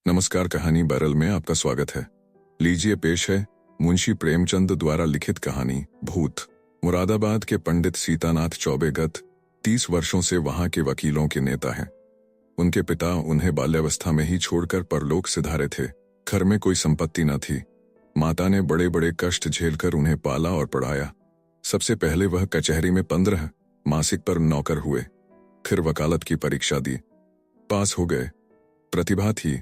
नमस्कार, कहानी बैरल में आपका स्वागत है। लीजिए पेश है मुंशी प्रेमचंद द्वारा लिखित कहानी भूत। मुरादाबाद के पंडित सीतानाथ चौबे गत 30 वर्षों से वहां के वकीलों के नेता हैं। उनके पिता उन्हें बाल्यावस्था में ही छोड़कर परलोक सिधारे थे। घर में कोई संपत्ति न थी। माता ने बड़े बड़े कष्ट झेलकर उन्हें पाला और पढ़ाया। सबसे पहले वह कचहरी में 15 मासिक पर नौकर हुए। फिर वकालत की परीक्षा दी, पास हो गए। प्रतिभा थी।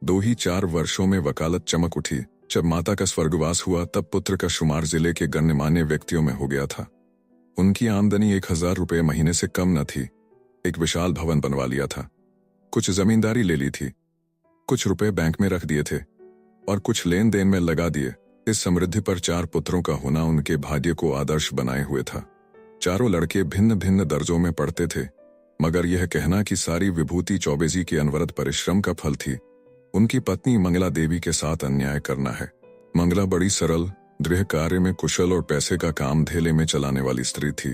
2 ही 4 वर्षों में वकालत चमक उठी। जब माता का स्वर्गवास हुआ तब पुत्र का शुमार जिले के गण्यमान्य व्यक्तियों में हो गया था। उनकी आमदनी 1000 रुपये महीने से कम न थी। एक विशाल भवन बनवा लिया था, कुछ जमींदारी ले ली थी, कुछ रुपए बैंक में रख दिए थे और कुछ लेन देन में लगा दिए। इस समृद्धि पर 4 पुत्रों का होना उनके भाग्य को आदर्श बनाए हुए था। चारों लड़के भिन्न भिन्न दर्जों में पढ़ते थे, मगर यह कहना कि सारी विभूति चौबेजी के अनवरत परिश्रम का फल थी। उनकी पत्नी मंगला देवी के साथ अन्याय करना है। मंगला बड़ी सरल, गृह कार्य में कुशल और पैसे का काम धेले में चलाने वाली स्त्री थी।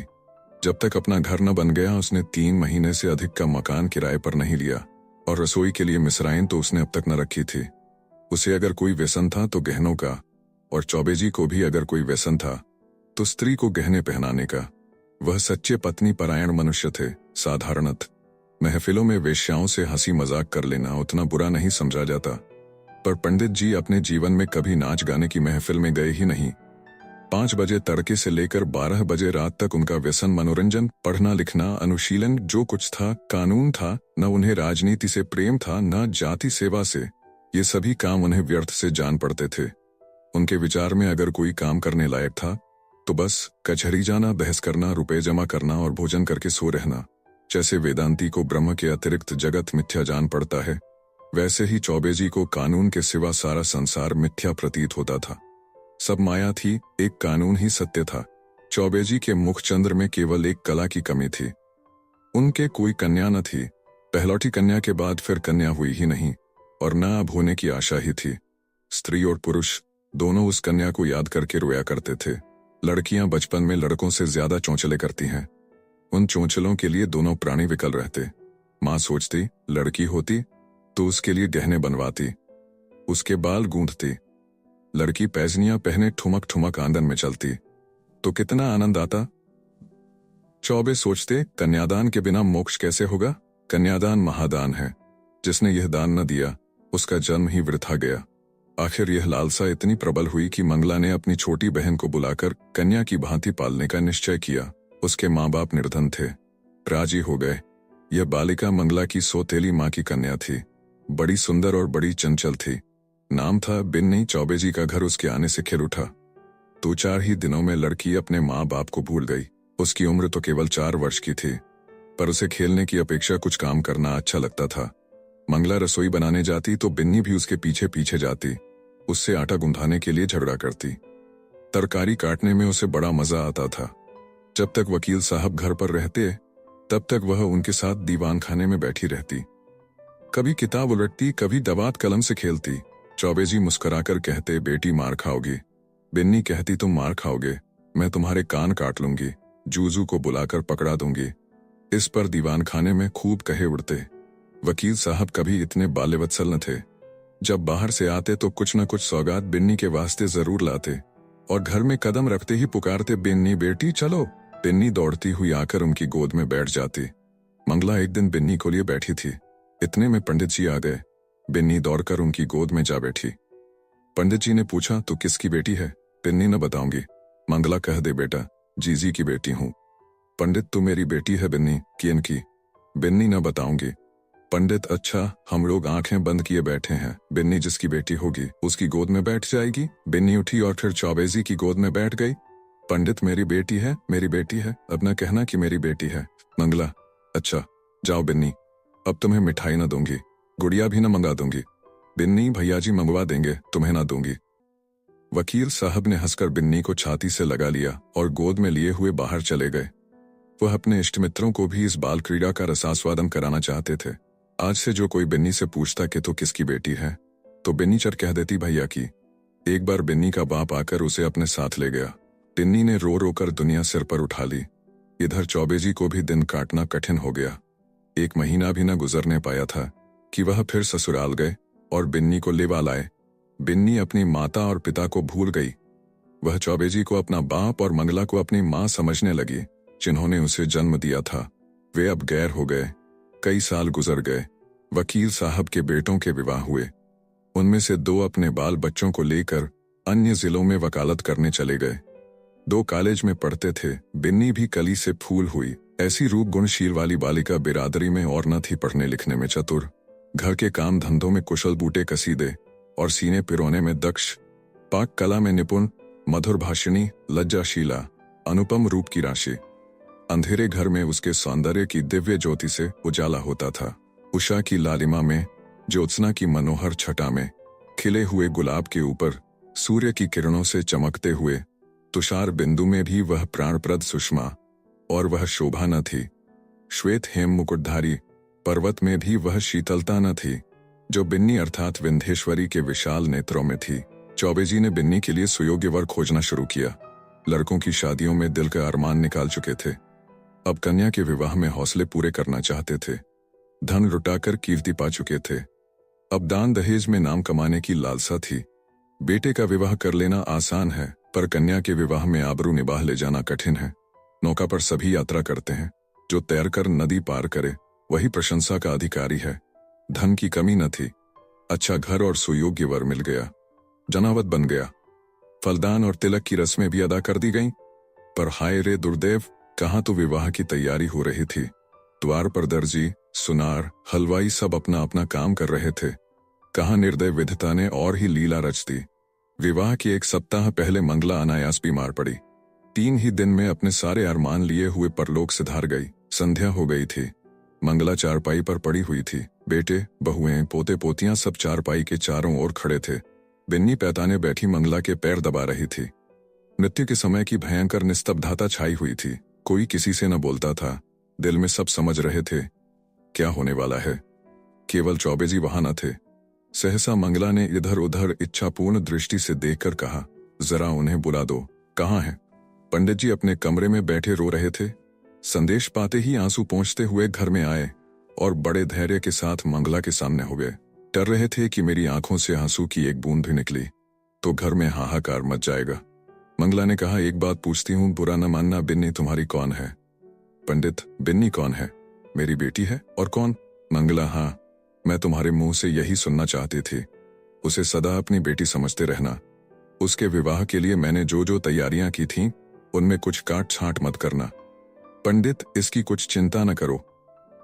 जब तक अपना घर न बन गया उसने 3 महीने से अधिक का मकान किराए पर नहीं लिया और रसोई के लिए मिसराइन तो उसने अब तक न रखी थी। उसे अगर कोई व्यसन था तो गहनों का, और चौबेजी को भी अगर कोई व्यसन था तो स्त्री को गहने पहनाने का। वह सच्चे पत्नी परायण मनुष्य थे। साधारणत महफिलों में वेश्याओं से हंसी मजाक कर लेना उतना बुरा नहीं समझा जाता, पर पंडित जी अपने जीवन में कभी नाच गाने की महफिल में गए ही नहीं। 5 बजे तड़के से लेकर 12 बजे रात तक उनका व्यसन मनोरंजन, पढ़ना लिखना, अनुशीलन, जो कुछ था कानून था। न उन्हें राजनीति से प्रेम था न जाति सेवा से। ये सभी काम उन्हें व्यर्थ से जान पड़ते थे। उनके विचार में अगर कोई काम करने लायक था तो बस कचहरी जाना, बहस करना, रुपए जमा करना और भोजन करके सो रहना। जैसे वेदांती को ब्रह्म के अतिरिक्त जगत मिथ्या जान पड़ता है, वैसे ही चौबेजी को कानून के सिवा सारा संसार मिथ्या प्रतीत होता था। सब माया थी, एक कानून ही सत्य था। चौबेजी के मुखचंद्र में केवल एक कला की कमी थी। उनके कोई कन्या न थी। पहलौठी कन्या के बाद फिर कन्या हुई ही नहीं और न अब होने की आशा ही थी। स्त्री और पुरुष दोनों उस कन्या को याद करके रोया करते थे। लड़कियां बचपन में लड़कों से ज्यादा चौंचले करती हैं। उन चोंचलों के लिए दोनों प्राणी विकल रहते। माँ सोचती लड़की होती तो उसके लिए गहने बनवाती, उसके बाल गूंथती। लड़की पैजनियां पहने ठुमक ठुमक आंगन में चलती तो कितना आनंद आता। चौबे सोचते कन्यादान के बिना मोक्ष कैसे होगा। कन्यादान महादान है। जिसने यह दान न दिया उसका जन्म ही वृथा गया। आखिर यह लालसा इतनी प्रबल हुई कि मंगला ने अपनी छोटी बहन को बुलाकर कन्या की भांति पालने का निश्चय किया। उसके माँ बाप निर्धन थे, राजी हो गए। यह बालिका मंगला की सौतेली माँ की कन्या थी। बड़ी सुंदर और बड़ी चंचल थी। नाम था बिन्नी। चौबेजी का घर उसके आने से खिल उठा। 2-4 ही दिनों में लड़की अपने माँ बाप को भूल गई। उसकी उम्र तो केवल 4 वर्ष की थी, पर उसे खेलने की अपेक्षा कुछ काम करना अच्छा लगता था। मंगला रसोई बनाने जाती तो बिन्नी भी उसके पीछे पीछे जाती। उससे आटा गुंथाने के लिए झगड़ा करती। तरकारी काटने में उसे बड़ा मजा आता था। जब तक वकील साहब घर पर रहते तब तक वह उनके साथ दीवान खाने में बैठी रहती। कभी किताब उलटती, कभी दवात कलम से खेलती। चौबेजी मुस्कुराकर कहते बेटी मार खाओगी। बिन्नी कहती तुम मार खाओगे, मैं तुम्हारे कान काट लूंगी, जूजू को बुलाकर पकड़ा दूंगी। इस पर दीवान खाने में खूब कहे उड़ते। वकील साहब कभी इतने बाल्यवत्सल न थे। जब बाहर से आते तो कुछ न कुछ सौगात बिन्नी के वास्ते जरूर लाते और घर में कदम रखते ही पुकारते बिन्नी बेटी चलो। बिन्नी दौड़ती हुई आकर उनकी गोद में बैठ जाती। मंगला एक दिन बिन्नी को लिए बैठी थी। इतने में पंडित जी आ गए। बिन्नी दौड़कर उनकी गोद में जा बैठी। पंडित जी ने पूछा तू किसकी बेटी है। बिन्नी न बताऊंगी। मंगला कह दे बेटा जीजी की बेटी हूं। पंडित तू मेरी बेटी है बिन्नी की इनकी। बिन्नी न बताऊंगी। पंडित अच्छा, हम लोग आंखें बंद किए बैठे हैं। बिन्नी जिसकी बेटी होगी उसकी गोद में बैठ जाएगी। बिन्नी उठी और फिर चौबेजी की गोद में बैठ गई। पंडित मेरी बेटी है, मेरी बेटी है, अब न कहना कि मेरी बेटी है। मंगला अच्छा जाओ बिन्नी, अब तुम्हें मिठाई न दूंगी, गुड़िया भी न मंगा दूंगी। बिन्नी भैया जी मंगवा देंगे, तुम्हें ना दूंगी। वकील साहब ने हंसकर बिन्नी को छाती से लगा लिया और गोद में लिए हुए बाहर चले गए। वह अपने इष्ट मित्रों को भी इस बाल क्रीड़ा का रसास्वादन कराना चाहते थे। आज से जो कोई बिन्नी से पूछता कि तो किसकी बेटी है तो बिन्नी चट कह देती भैया की। एक बार बिन्नी का बाप आकर उसे अपने साथ ले गया। बिन्नी ने रो रो कर दुनिया सिर पर उठा ली। इधर चौबेजी को भी दिन काटना कठिन हो गया। 1 महीना भी न गुजरने पाया था कि वह फिर ससुराल गए। और बिन्नी को लेवा लाए। बिन्नी अपनी माता और पिता को भूल गई। वह चौबे जी को अपना बाप और मंगला को अपनी मां समझने लगी, जिन्होंने उसे जन्म दिया था। वे अब गैर हो गए। कई साल गुजर गए। वकील साहब के बेटों के विवाह हुए। उनमें से 2 अपने बाल बच्चों को लेकर अन्य जिलों में वकालत करने चले गए। 2 कॉलेज में पढ़ते थे। बिन्नी भी कली से फूल हुई। ऐसी रूप गुणशील वाली बालिका बिरादरी में और न थी पढ़ने लिखने में चतुर, घर के काम धंधों में कुशल बूटे कसीदे और सीने पिरोने में दक्ष, पाक कला में निपुण, मधुर भाषिणी, लज्जाशीला, अनुपम रूप की राशि। अंधेरे घर में उसके सौंदर्य की दिव्य ज्योति से उजाला होता था। उषा की लालिमा में, ज्योत्सना की मनोहर छटा में, खिले हुए गुलाब के ऊपर सूर्य की किरणों से चमकते हुए तुषार बिंदु में भी वह प्राणप्रद सुषमा और वह शोभा न थी। श्वेत हेम मुकुटधारी पर्वत में भी वह शीतलता न थी, जो बिन्नी अर्थात विंध्येश्वरी के विशाल नेत्रों में थी। चौबे जी ने बिन्नी के लिए सुयोग्य वर खोजना शुरू किया। लड़कों की शादियों में दिल का अरमान निकाल चुके थे। अब कन्या के विवाह में हौसले पूरे करना चाहते थे। धन लुटाकर कीर्ति पा चुके थे। अब दान दहेज में नाम कमाने की लालसा थी। बेटे का विवाह कर लेना आसान है, पर कन्या के विवाह में आबरू निभाह ले जाना कठिन है। नौका पर सभी यात्रा करते हैं। जो तैरकर नदी पार करे वही प्रशंसा का अधिकारी है। धन की कमी न थी। अच्छा घर और सुयोग्य वर मिल गया। जनावत बन गया। फलदान और तिलक की रस्में भी अदा कर दी गईं। पर हाय रे दुर्दैव, कहाँ तो विवाह की तैयारी हो रही थी। द्वार पर दर्जी, सुनार, हलवाई सब अपना अपना काम कर रहे थे। कहाँ निर्दय विधाता ने और ही लीला रच दी। विवाह के 1 सप्ताह पहले मंगला अनायास बीमार पड़ी। 3 ही दिन में अपने सारे अरमान लिए हुए परलोक सिधार गई। संध्या हो गई थी। मंगला चारपाई पर पड़ी हुई थी। बेटे, बहुएं, पोते पोतियां सब चारपाई के चारों ओर खड़े थे। बिन्नी पैताने बैठी मंगला के पैर दबा रही थी। मृत्यु के समय की भयंकर निस्तब्धता छाई हुई थी। कोई किसी से न बोलता था। दिल में सब समझ रहे थे क्या होने वाला है। केवल चौबे जी वहां न थे। सहसा मंगला ने इधर उधर इच्छापूर्ण दृष्टि से देखकर कहा, जरा उन्हें बुला दो। कहाँ है? पंडित जी अपने कमरे में बैठे रो रहे थे। संदेश पाते ही आंसू पोंछते हुए घर में आए और बड़े धैर्य के साथ मंगला के सामने हो गए। डर रहे थे कि मेरी आंखों से आंसू की एक बूंद भी निकली तो घर में हाहाकार मच जाएगा। मंगला ने कहा, एक बात पूछती हूँ, बुरा न मानना, बिन्नी तुम्हारी कौन है? पंडित, बिन्नी कौन है? मेरी बेटी है। और कौन? मंगला, हाँ, मैं तुम्हारे मुंह से यही सुनना चाहती थी। उसे सदा अपनी बेटी समझते रहना। उसके विवाह के लिए मैंने जो जो तैयारियां की थीं, उनमें कुछ काट छांट मत करना। पंडित, इसकी कुछ चिंता न करो।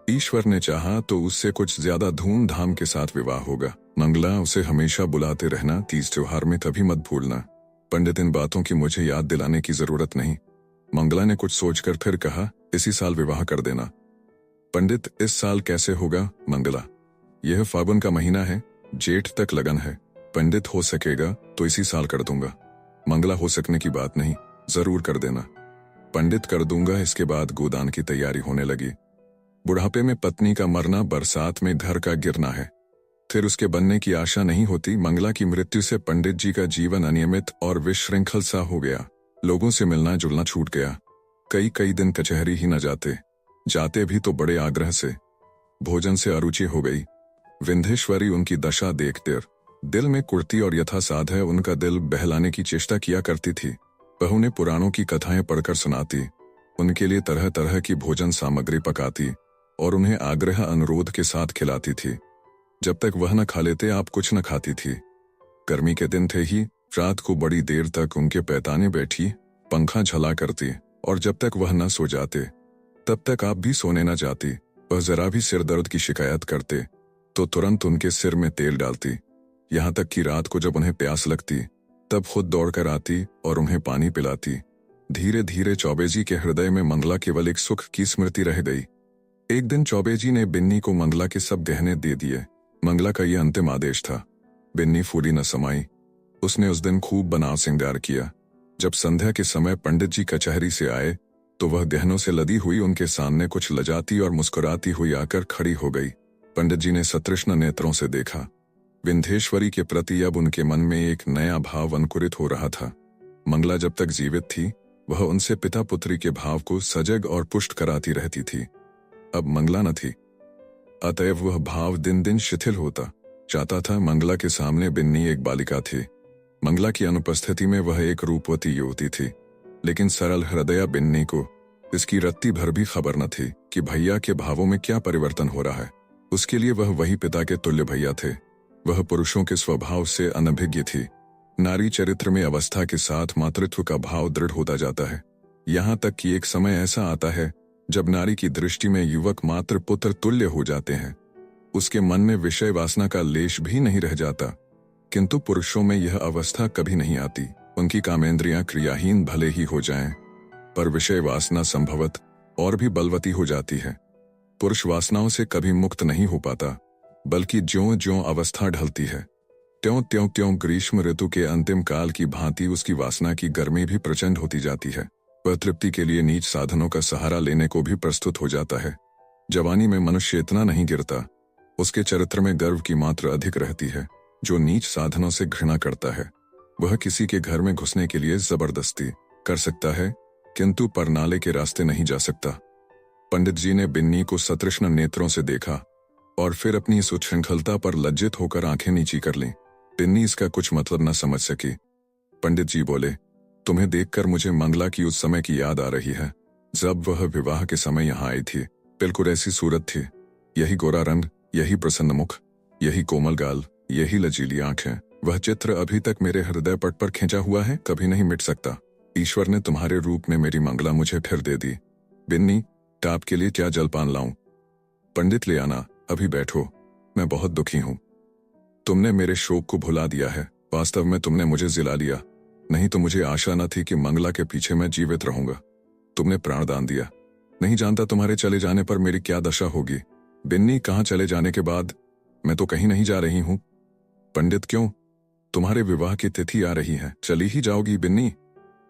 ईश्वर ने चाहा तो उससे कुछ ज्यादा धूमधाम के साथ विवाह होगा। मंगला, उसे हमेशा बुलाते रहना, तीज त्योहार में कभी मत भूलना। पंडित, इन बातों की मुझे याद दिलाने की जरूरत नहीं। मंगला ने कुछ सोचकर फिर कहा, इसी साल विवाह कर देना। पंडित, इस साल कैसे होगा? मंगला, यह फागुन का महीना है, जेठ तक लगन है। पंडित, हो सकेगा तो इसी साल कर दूंगा। मंगला, हो सकने की बात नहीं, जरूर कर देना। पंडित, कर दूंगा। इसके बाद गोदान की तैयारी होने लगी। बुढ़ापे में पत्नी का मरना, बरसात में घर का गिरना है, फिर उसके बनने की आशा नहीं होती। मंगला की मृत्यु से पंडित जी का जीवन अनियमित और विशृंखल सा हो गया। लोगों से मिलना जुलना छूट गया। कई दिन कचहरी ही न जाते, जाते भी तो बड़े आग्रह से। भोजन से अरुचि हो गई। विंध्येश्वरी उनकी दशा देखकर दिल में कुर्ती और यथासाध्य उनका दिल बहलाने की चेष्टा किया करती थी। बहू ने पुराणों की कथाएं पढ़कर सुनाती, उनके लिए तरह तरह की भोजन सामग्री पकाती और उन्हें आग्रह अनुरोध के साथ खिलाती थी। जब तक वह न खा लेते आप कुछ न खाती थी। गर्मी के दिन थे ही, रात को बड़ी देर तक उनके पैताने बैठी पंखा झला करती और जब तक वह न सो जाते तब तक आप भी सोने न जाती। वह जरा भी सिर दर्द की शिकायत करते तो तुरंत उनके सिर में तेल डालती। यहाँ तक कि रात को जब उन्हें प्यास लगती तब खुद दौड़कर आती और उन्हें पानी पिलाती। धीरे धीरे चौबे जी के हृदय में मंगला केवल एक सुख की स्मृति रह गई। एक दिन चौबे जी ने बिन्नी को मंगला के सब गहने दे दिए। मंगला का यह अंतिम आदेश था। बिन्नी फूली न समाई। उसने उस दिन खूब बनाव श्रृंगार किया। जब संध्या के समय पंडित जी कचहरी से आए तो वह गहनों से लदी हुई उनके सामने कुछ लजाती और मुस्कुराती हुई आकर खड़ी हो गई। पंडित जी ने सतृष्ण नेत्रों से देखा। विंध्येश्वरी के प्रति अब उनके मन में एक नया भाव अंकुरित हो रहा था। मंगला जब तक जीवित थी वह उनसे पिता पुत्री के भाव को सजग और पुष्ट कराती रहती थी। अब मंगला न थी, अतएव वह भाव दिन दिन शिथिल होता, चाहता था। मंगला के सामने बिन्नी एक बालिका थी। मंगला की अनुपस्थिति में वह एक रूपवती युवती थी, लेकिन सरल हृदया बिन्नी को इसकी रत्ती भर भी खबर न थी कि भैया के भावों में क्या परिवर्तन हो रहा है। उसके लिए वह वही पिता के तुल्य भैया थे। वह पुरुषों के स्वभाव से अनभिज्ञ थी। नारी चरित्र में अवस्था के साथ मातृत्व का भाव दृढ़ होता जाता है, यहाँ तक कि एक समय ऐसा आता है जब नारी की दृष्टि में युवक मात्र पुत्र तुल्य हो जाते हैं। उसके मन में विषय वासना का लेश भी नहीं रह जाता। किंतु पुरुषों में यह अवस्था कभी नहीं आती। उनकी कामेंद्रियां क्रियाहीन भले ही हो जाएं, पर विषय वासना संभवत और भी बलवती हो जाती है। पुरुष वासनाओं से कभी मुक्त नहीं हो पाता, बल्कि ज्यों-ज्यों अवस्था ढलती है त्यों-त्यों ग्रीष्म ऋतु के अंतिम काल की भांति उसकी वासना की गर्मी भी प्रचंड होती जाती है। वह तृप्ति के लिए नीच साधनों का सहारा लेने को भी प्रस्तुत हो जाता है। जवानी में मनुष्य इतना नहीं गिरता, उसके चरित्र में गर्व की मात्रा अधिक रहती है। जो नीच साधनों से घृणा करता है, वह किसी के घर में घुसने के लिए जबरदस्ती कर सकता है, किंतु परनाले के रास्ते नहीं जा सकता। पंडित जी ने बिन्नी को सतृष्ण नेत्रों से देखा और फिर अपनी इस उच्छृंखलता पर लज्जित होकर आंखें नीची कर लीं। बिन्नी इसका कुछ मतलब न समझ सकी। पंडित जी बोले, तुम्हें देखकर मुझे मंगला की उस समय की याद आ रही है, जब वह विवाह के समय यहाँ आई थी। बिल्कुल ऐसी सूरत थी, यही गोरा रंग, यही प्रसन्न मुख, यही कोमल गाल, यही लचीली आंखें। वह चित्र अभी तक मेरे हृदय पट पर खिंचा हुआ है, कभी नहीं मिट सकता। ईश्वर ने तुम्हारे रूप में मेरी मंगला मुझे फिर दे दी। बिन्नी, टाप के लिए क्या जलपान लाऊं? पंडित ले आना, अभी बैठो, मैं बहुत दुखी हूं। तुमने मेरे शोक को भुला दिया है। वास्तव में तुमने मुझे जिला लिया, नहीं तो मुझे आशा न थी कि मंगला के पीछे मैं जीवित रहूंगा। तुमने प्राणदान दिया, नहीं जानता तुम्हारे चले जाने पर मेरी क्या दशा होगी। बिन्नी, कहाँ चले जाने के बाद? मैं तो कहीं नहीं जा रही हूं। पंडित, क्यों? तुम्हारे विवाह की तिथि आ रही है, चली ही जाओगी बिन्नी?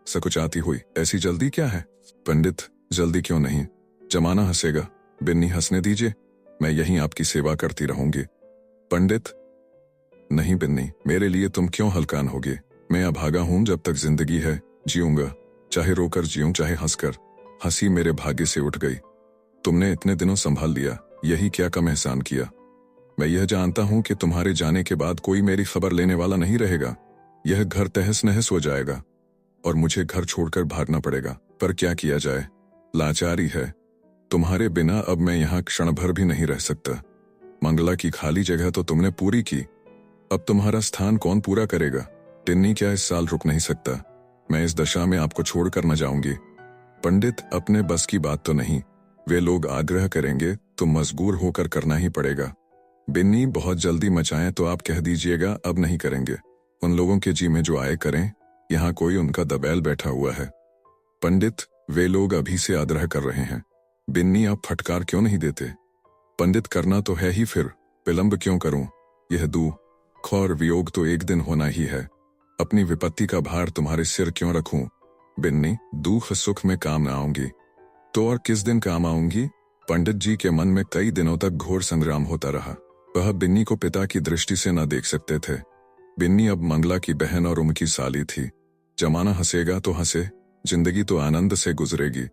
सकुचाती हुई, ऐसी जल्दी क्या है? पंडित, जल्दी क्यों नहीं, जमाना हंसेगा। बिन्नी, हंसने दीजिए, मैं यहीं आपकी सेवा करती रहूंगी। पंडित, नहीं बिन्नी, मेरे लिए तुम क्यों हलकान होगे? मैं अभागा हूं, जब तक जिंदगी है जीऊंगा, चाहे रोकर जीऊं चाहे हंसकर। हंसी मेरे भाग्य से उठ गई। तुमने इतने दिनों संभाल लिया, यही क्या कम एहसान किया। मैं यह जानता हूं कि तुम्हारे जाने के बाद कोई मेरी खबर लेने वाला नहीं रहेगा। यह घर तहस नहस हो जाएगा और मुझे घर छोड़कर भागना पड़ेगा। पर क्या किया जाए, लाचारी है। तुम्हारे बिना अब मैं यहाँ क्षण भर भी नहीं रह सकता। मंगला की खाली जगह तो तुमने पूरी की, अब तुम्हारा स्थान कौन पूरा करेगा? टिन्नी, क्या इस साल रुक नहीं सकता? मैं इस दशा में आपको छोड़कर न जाऊंगी। पंडित, अपने बस की बात तो नहीं, वे लोग आग्रह करेंगे तो मजबूर होकर करना ही पड़ेगा। बिन्नी, बहुत जल्दी मचाएं तो आप कह दीजिएगा अब नहीं करेंगे। उन लोगों के जी में जो आए करें, यहाँ कोई उनका दबैल बैठा हुआ है। पंडित, वे लोग अभी से आग्रह कर रहे हैं। बिन्नी, आप फटकार क्यों नहीं देते? पंडित, करना तो है ही, फिर विलंब क्यों करूं? यह दुख और वियोग तो एक दिन होना ही है। अपनी विपत्ति का भार तुम्हारे सिर क्यों रखूं? बिन्नी, दुख सुख में काम न आऊंगी तो और किस दिन काम आऊंगी? पंडित जी के मन में कई दिनों तक घोर संग्राम होता रहा। वह बिन्नी को पिता की दृष्टि से न देख सकते थे। बिन्नी अब मंगला की बहन और उनकी साली थी। जमाना हंसेगा तो हंसे, जिंदगी तो आनंद से गुजरेगी।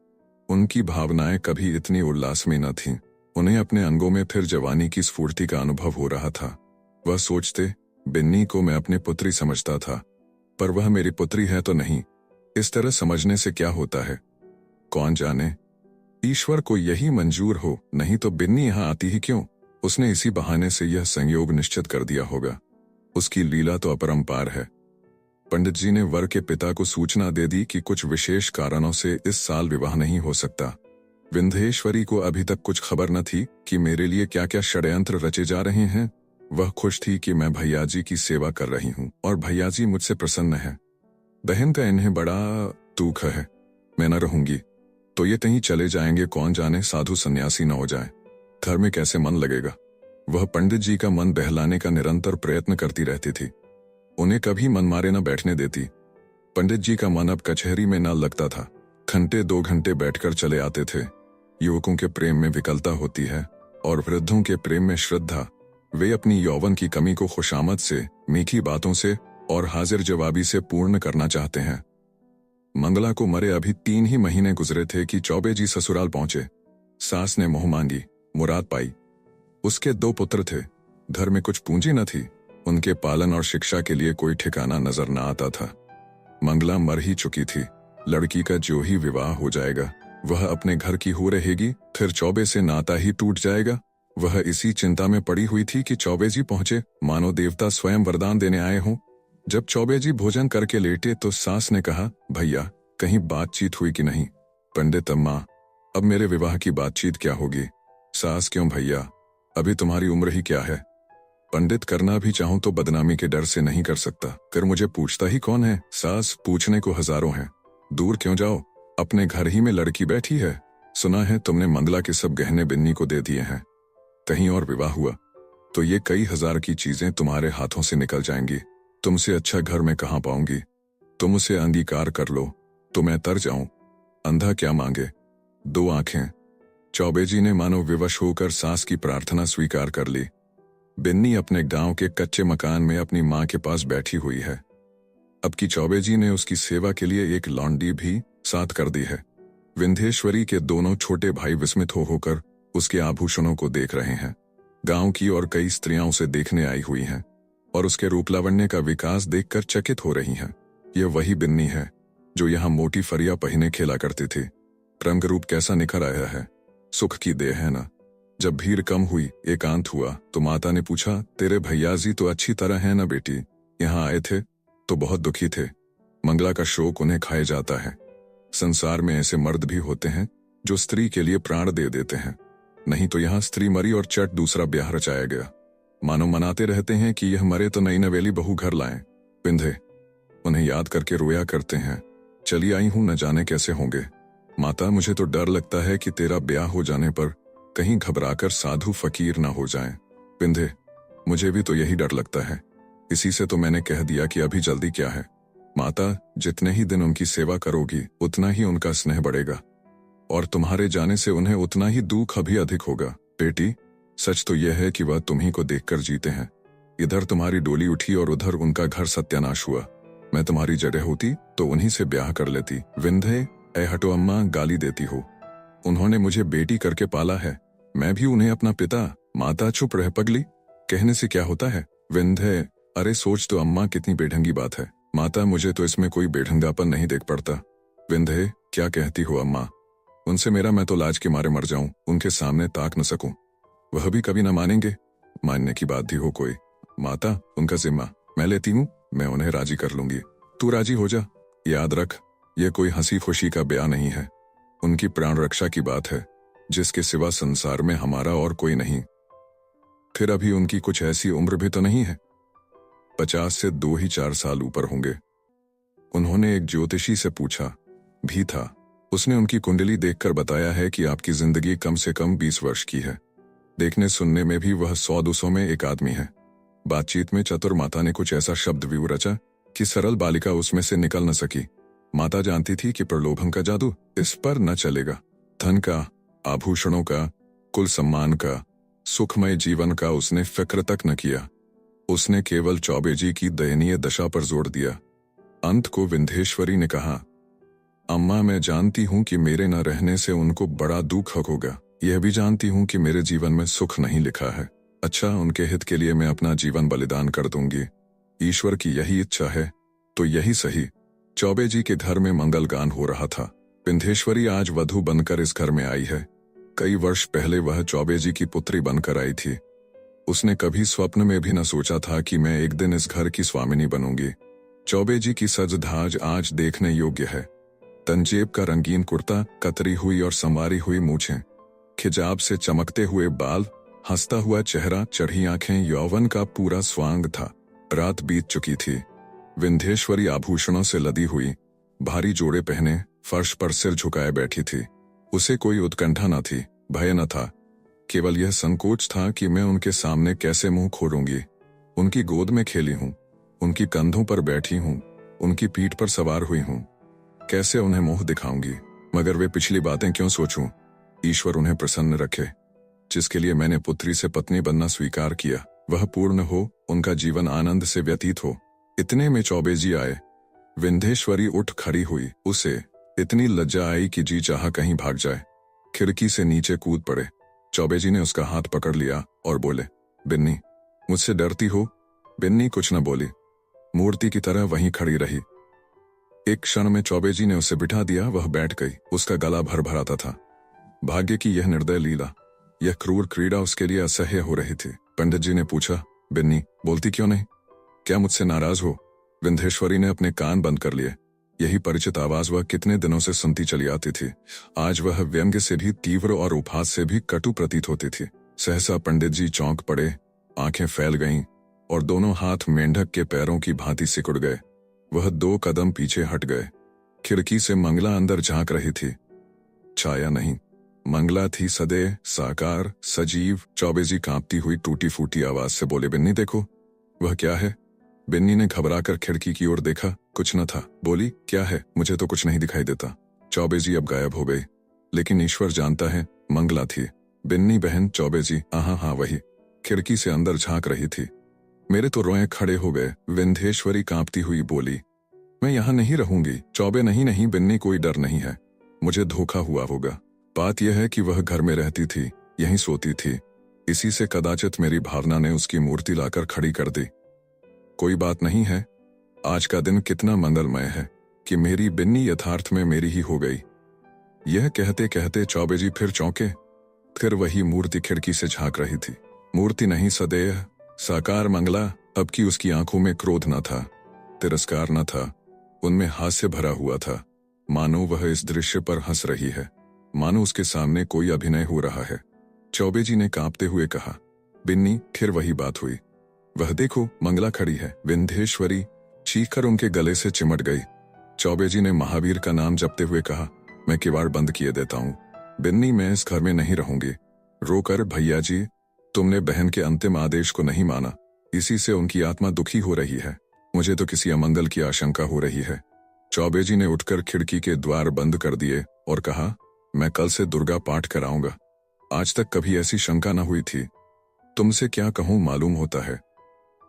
उनकी भावनाएं कभी इतनी उल्लासमयी न थीं। उन्हें अपने अंगों में फिर जवानी की स्फूर्ति का अनुभव हो रहा था। वह सोचते, बिन्नी को मैं अपनी पुत्री समझता था, पर वह मेरी पुत्री है तो नहीं। इस तरह समझने से क्या होता है, कौन जाने। ईश्वर को यही मंजूर हो, नहीं तो बिन्नी यहां आती ही क्यों? उसने इसी बहाने से यह संयोग निश्चित कर दिया होगा। उसकी लीला तो अपरंपार है। पंडित जी ने वर के पिता को सूचना दे दी कि कुछ विशेष कारणों से इस साल विवाह नहीं हो सकता। विंध्येश्वरी को अभी तक कुछ खबर न थी कि मेरे लिए क्या क्या षड्यंत्र रचे जा रहे हैं। वह खुश थी कि मैं भैयाजी की सेवा कर रही हूँ और भैयाजी मुझसे प्रसन्न है। बहन का इन्हें बड़ा दुख है। मैं न रहूंगी तो ये कहीं चले जाएंगे, कौन जाने साधु सन्यासी न हो जाए। घर में कैसे मन लगेगा। वह पंडित जी का मन बहलाने का निरंतर प्रयत्न करती रहती थी। उन्हें कभी मन मारे न बैठने देती। पंडित जी का मन अब कचहरी में न लगता था। घंटे 2 घंटे बैठकर चले आते थे। युवकों के प्रेम में विकलता होती है और वृद्धों के प्रेम में श्रद्धा। वे अपनी यौवन की कमी को खुशामद से, मीठी बातों से और हाजिर जवाबी से पूर्ण करना चाहते हैं। मंगला को मरे अभी 3 ही महीने गुजरे थे कि चौबे जी ससुराल पहुंचे। सास ने मोह मांगी, मुराद पाई। उसके 2 पुत्र थे, घर में कुछ पूंजी न थी, उनके पालन और शिक्षा के लिए कोई ठिकाना नजर न आता था। मंगला मर ही चुकी थी, लड़की का जो ही विवाह हो जाएगा वह अपने घर की हो रहेगी, फिर चौबे से नाता ही टूट जाएगा। वह इसी चिंता में पड़ी हुई थी कि चौबे जी पहुंचे, मानो देवता स्वयं वरदान देने आए हों। जब चौबे जी भोजन करके लेटे तो सास ने कहा, भैया कहीं बातचीत हुई कि नहीं? पंडित अम्मा, अब मेरे विवाह की बातचीत क्या होगी? सास, क्यों भैया, अभी तुम्हारी उम्र ही क्या है? पंडित, करना भी चाहूं तो बदनामी के डर से नहीं कर सकता, कर मुझे पूछता ही कौन है? सास, पूछने को हजारों हैं, दूर क्यों जाओ, अपने घर ही में लड़की बैठी है। सुना है तुमने मंगला के सब गहने बिन्नी को दे दिए हैं, कहीं और विवाह हुआ तो ये कई हजार की चीजें तुम्हारे हाथों से निकल जाएंगी। तुमसे अच्छा घर में कहां पाऊंगी? तुम उसे अंगीकार कर लो तो मैं तर जाऊं। अंधा क्या मांगे, दो आंखें। चौबे जी ने मानो विवश होकर सास की प्रार्थना स्वीकार कर ली। बिन्नी अपने गांव के कच्चे मकान में अपनी मां के पास बैठी हुई है। अब की चौबे जी ने उसकी सेवा के लिए एक लौंडी भी साथ कर दी है। विंध्येश्वरी के दोनों छोटे भाई विस्मित होकर उसके आभूषणों को देख रहे हैं। गांव की और कई स्त्रियां उसे देखने आई हुई हैं और उसके रूप लावण्य का विकास देखकर चकित हो रही हैं। यह वही बिन्नी है जो यहाँ मोटी फरिया पहने खेला करती थी। रंग रूप कैसा निखर आया है, सुख की देह है ना। जब भीड़ कम हुई, एकांत हुआ, तो माता ने पूछा, तेरे भैयाजी तो अच्छी तरह है ना बेटी? यहाँ आए थे तो बहुत दुखी थे, मंगला का शोक उन्हें खाए जाता है। संसार में ऐसे मर्द भी होते हैं जो स्त्री के लिए प्राण दे देते हैं, नहीं तो यहाँ स्त्री मरी और चट दूसरा ब्याह रचाया गया। मानो मनाते रहते हैं कि यह मरे तो नई नवेली बहू घर लाएं। पिंधे उन्हें याद करके रोया करते हैं, चली आई हूं न जाने कैसे होंगे। माता, मुझे तो डर लगता है कि तेरा ब्याह हो जाने पर कहीं घबराकर साधु फकीर ना हो जाएं। पिंधे, मुझे भी तो यही डर लगता है, इसी से तो मैंने कह दिया कि अभी जल्दी क्या है। माता, जितने ही दिन उनकी सेवा करोगी उतना ही उनका स्नेह बढ़ेगा और तुम्हारे जाने से उन्हें उतना ही दुख अभी अधिक होगा। बेटी, सच तो यह है कि वह तुम्ही को देखकर जीते हैं। इधर तुम्हारी डोली उठी और उधर उनका घर सत्यानाश हुआ। मैं तुम्हारी जगह होती तो उन्हीं से ब्याह कर लेती। विंध्य, ऐ हटो अम्मा, गाली देती हो। उन्होंने मुझे बेटी करके पाला है, मैं भी उन्हें अपना पिता। माता, चुप रह पगली, कहने से क्या होता है? विंध्य, अरे सोच तो अम्मा, कितनी बेढंगी बात है। माता, मुझे तो इसमें कोई बेढंगापन नहीं देख पड़ता। विंध्य, क्या कहती हो अम्मा? उनसे मेरा मैं तो लाज के मारे मर जाऊं, उनके सामने ताक न सकूं। वह भी कभी न मानेंगे, मानने की बात भी हो कोई। माता, उनका जिम्मा मैं लेती हूं, मैं उन्हें राजी कर लूंगी, तू राजी हो जा। याद रख, यह कोई हंसी खुशी का ब्याह नहीं है, उनकी प्राण रक्षा की बात है, जिसके सिवा संसार में हमारा और कोई नहीं। फिर अभी उनकी कुछ ऐसी उम्र भी तो नहीं है, 50 से 2 ही 4 साल ऊपर होंगे। उन्होंने एक ज्योतिषी से पूछा भी था, उसने उनकी कुंडली देखकर बताया है कि आपकी जिंदगी कम से कम 20 वर्ष की है। देखने सुनने में भी वह 100-200 में एक आदमी है। बातचीत में चतुर माता ने कुछ ऐसा शब्द व्यू रचा कि सरल बालिका उसमें से निकल न सकी। माता जानती थी कि प्रलोभन का जादू इस पर न चलेगा। धन का, आभूषणों का, कुल सम्मान का, सुखमय जीवन का उसने फिक्र तक न किया। उसने केवल चौबे जी की दयनीय दशा पर जोर दिया। अंत को विंध्येश्वरी ने कहा, अम्मा, मैं जानती हूं कि मेरे न रहने से उनको बड़ा दुख होगा। यह भी जानती हूं कि मेरे जीवन में सुख नहीं लिखा है। अच्छा, उनके हित के लिए मैं अपना जीवन बलिदान कर दूंगी। ईश्वर की यही इच्छा है तो यही सही। चौबे जी के घर में मंगल गान हो रहा था। विंध्येश्वरी आज वधू बनकर इस घर में आई है। कई वर्ष पहले वह चौबे जी की पुत्री बनकर आई थी। उसने कभी स्वप्न में भी न सोचा था कि मैं एक दिन इस घर की स्वामिनी बनूंगी। चौबे जी की सज धाज आज देखने योग्य है। तंजेब का रंगीन कुर्ता, कतरी हुई और संवारी हुई मूछें, खिजाब से चमकते हुए बाल, हंसता हुआ चेहरा, चढ़ी आंखें, यौवन का पूरा स्वांग था। रात बीत चुकी थी। विंध्येश्वरी आभूषणों से लदी हुई, भारी जोड़े पहने फर्श पर सिर झुकाए बैठी थी। उसे कोई उत्कंठा न थी, भय न था, केवल यह संकोच था कि मैं उनके सामने कैसे मुंह खोलूंगी। उनकी गोद में खेली हूं, उनकी कंधों पर बैठी हूं, उनकी पीठ पर सवार हुई हूं, कैसे उन्हें मुंह दिखाऊंगी? मगर वे पिछली बातें क्यों सोचूं? ईश्वर उन्हें प्रसन्न रखे। जिसके लिए मैंने पुत्री से पत्नी बनना स्वीकार किया वह पूर्ण हो, उनका जीवन आनंद से व्यतीत हो। इतने में चौबे जी आए। विंध्येश्वरी उठ खड़ी हुई। उसे इतनी लज्जा आई कि जी चाहा कहीं भाग जाए, खिड़की से नीचे कूद पड़े। चौबे जी ने उसका हाथ पकड़ लिया और बोले, बिन्नी, मुझसे डरती हो? बिन्नी कुछ न बोली, मूर्ति की तरह वहीं खड़ी रही। एक क्षण में चौबे जी ने उसे बिठा दिया। वह बैठ गई। उसका गला भर भर आता था। भाग्य की यह निर्दय लीला, यह क्रूर क्रीड़ा उसके लिए असह्य हो रही थी। पंडित जी ने पूछा, बिन्नी बोलती क्यों नहीं? क्या मुझसे नाराज हो? विंध्येश्वरी ने अपने कान बंद कर लिए। यही परिचित आवाज वह कितने दिनों से सुनती चली आती थी। आज वह व्यंग्य से भी तीव्र और उपहास से भी कटु प्रतीत होती थी। सहसा पंडित जी चौंक पड़े, आंखें फैल गईं और दोनों हाथ मेंढक के पैरों की भांति सिकुड़ गए। वह 2 कदम पीछे हट गए। खिड़की से मंगला अंदर झांक रही थी। छाया नहीं, मंगला थी सदैव साकार सजीव। चौबे जी कांपती हुई टूटी फूटी आवाज से बोले, बिन्नी देखो। वह क्या है? बिन्नी ने घबराकर खिड़की की ओर देखा। कुछ न था। बोली, क्या है? मुझे तो कुछ नहीं दिखाई देता। चौबे जी अब गायब हो गई। लेकिन ईश्वर जानता है, मंगला थी। बिन्नी बहन। चौबे जी, हाँ वही। खिड़की से अंदर झांक रही थी। मेरे तो रोए खड़े हो गए। विंध्येश्वरी कांपती हुई बोली, मैं यहां नहीं रहूंगी। चौबे, नहीं बिन्नी, कोई डर नहीं है। मुझे धोखा हुआ होगा। बात यह है कि वह घर में रहती थी, यहीं सोती थी। इसी से कदाचित मेरी भावना ने उसकी मूर्ति लाकर खड़ी कर दी। कोई बात नहीं है। आज का दिन कितना मंगलमय है कि मेरी बिन्नी यथार्थ में मेरी ही हो गई। यह कहते कहते चौबे जी फिर चौंके। फिर वही मूर्ति खिड़की से झांक रही थी। मूर्ति नहीं, सदैव साकार मंगला। अब की उसकी आंखों में क्रोध न था, तिरस्कार न था, उनमें हास्य भरा हुआ था। मानो वह इस दृश्य पर हंस रही है, मानो उसके सामने कोई अभिनय हो रहा है। चौबे जी ने कांपते हुए कहा, बिन्नी। फिर वही बात हुई। वह देखो, मंगला खड़ी है। विंध्येश्वरी चीखकर उनके गले से चिमट गई। चौबे जी ने महावीर का नाम जपते हुए कहा, मैं किवाड़ बंद किए देता हूं। बिन्नी, मैं इस घर में नहीं रहूंगी। रोकर, भैया जी, तुमने बहन के अंतिम आदेश को नहीं माना, इसी से उनकी आत्मा दुखी हो रही है। मुझे तो किसी अमंगल की आशंका हो रही है। चौबे जी ने उठकर खिड़की के द्वार बंद कर दिए और कहा, मैं कल से दुर्गा पाठ कराऊंगा। आज तक कभी ऐसी शंका न हुई थी। तुमसे क्या कहूं, मालूम होता है।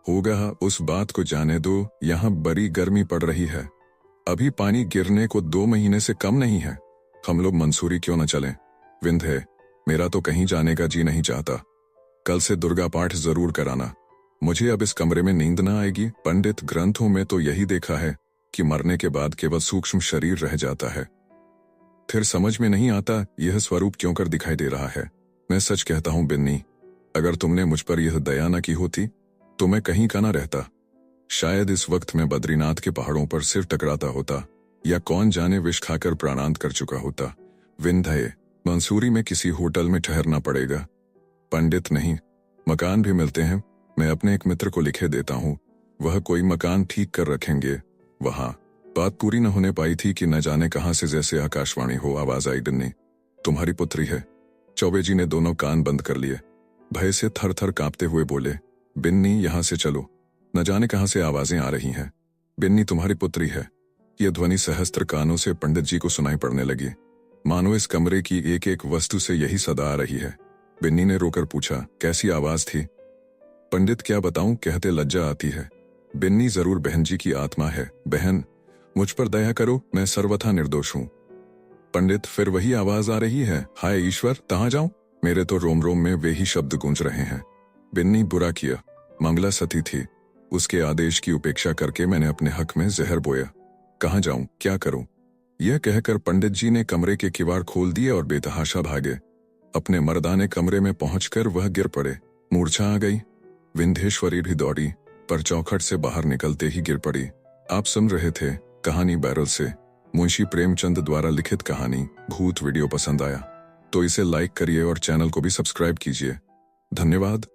होगा, उस बात को जाने दो। यहां बड़ी गर्मी पड़ रही है। अभी पानी गिरने को 2 महीने से कम नहीं है। हम लोग मंसूरी क्यों न चलें? विंध्य, मेरा तो कहीं जाने का जी नहीं चाहता। कल से दुर्गा पाठ जरूर कराना। मुझे अब इस कमरे में नींद ना आएगी। पंडित ग्रंथों में तो यही देखा है कि मरने के बाद केवल सूक्ष्म शरीर रह जाता है। फिर समझ में नहीं आता यह स्वरूप क्यों कर दिखाई दे रहा है। मैं सच कहता हूं बिन्नी, अगर तुमने मुझ पर यह दया न की होती तो मैं कहीं का ना रहता। शायद इस वक्त मैं बद्रीनाथ के पहाड़ों पर सिर टकराता होता, या कौन जाने विष खाकर प्राणांत कर चुका होता। विंध्य, मंसूरी में किसी होटल में ठहरना पड़ेगा। पंडित, नहीं, मकान भी मिलते हैं। मैं अपने एक मित्र को लिखे देता हूं, वह कोई मकान ठीक कर रखेंगे वहां। बात पूरी न होने पाई थी कि न जाने कहां से जैसे आकाशवाणी हो आवाज आई, बिन्नी, तुम्हारी पुत्री है। चौबे जी ने दोनों कान बंद कर लिए। भय से थर थर कांपते हुए बोले, बिन्नी, यहां से चलो। न जाने कहां से आवाजें आ रही हैं। बिन्नी, तुम्हारी पुत्री है। यह ध्वनि सहस्त्र कानों से पंडित जी को सुनाई पड़ने लगी, मानो इस कमरे की एक एक वस्तु से यही सदा आ रही है। बिन्नी ने रोकर पूछा, कैसी आवाज थी? पंडित, क्या बताऊं, कहते लज्जा आती है। बिन्नी, जरूर बहन जी की आत्मा है। बहन, मुझ पर दया करो, मैं सर्वथा निर्दोष हूं। पंडित, फिर वही आवाज आ रही है। हाय ईश्वर, कहां जाऊं? मेरे तो रोम रोम में वे ही शब्द गूंज रहे हैं। बिन्नी, बुरा किया। मंगला सती थी, उसके आदेश की उपेक्षा करके मैंने अपने हक में जहर बोया। कहां जाऊं, क्या करूं? यह कहकर पंडित जी ने कमरे के किवाड़ खोल दिए और बेतहाशा भागे। अपने मर्दाने कमरे में पहुंचकर वह गिर पड़े। मूर्छा आ गई। विंध्येश्वरी भी दौड़ी, पर चौखट से बाहर निकलते ही गिर पड़ी। आप सुन रहे थे कहानी बैरल से मुंशी प्रेमचंद द्वारा लिखित कहानी भूत। वीडियो पसंद आया तो इसे लाइक करिए और चैनल को भी सब्सक्राइब कीजिए। धन्यवाद।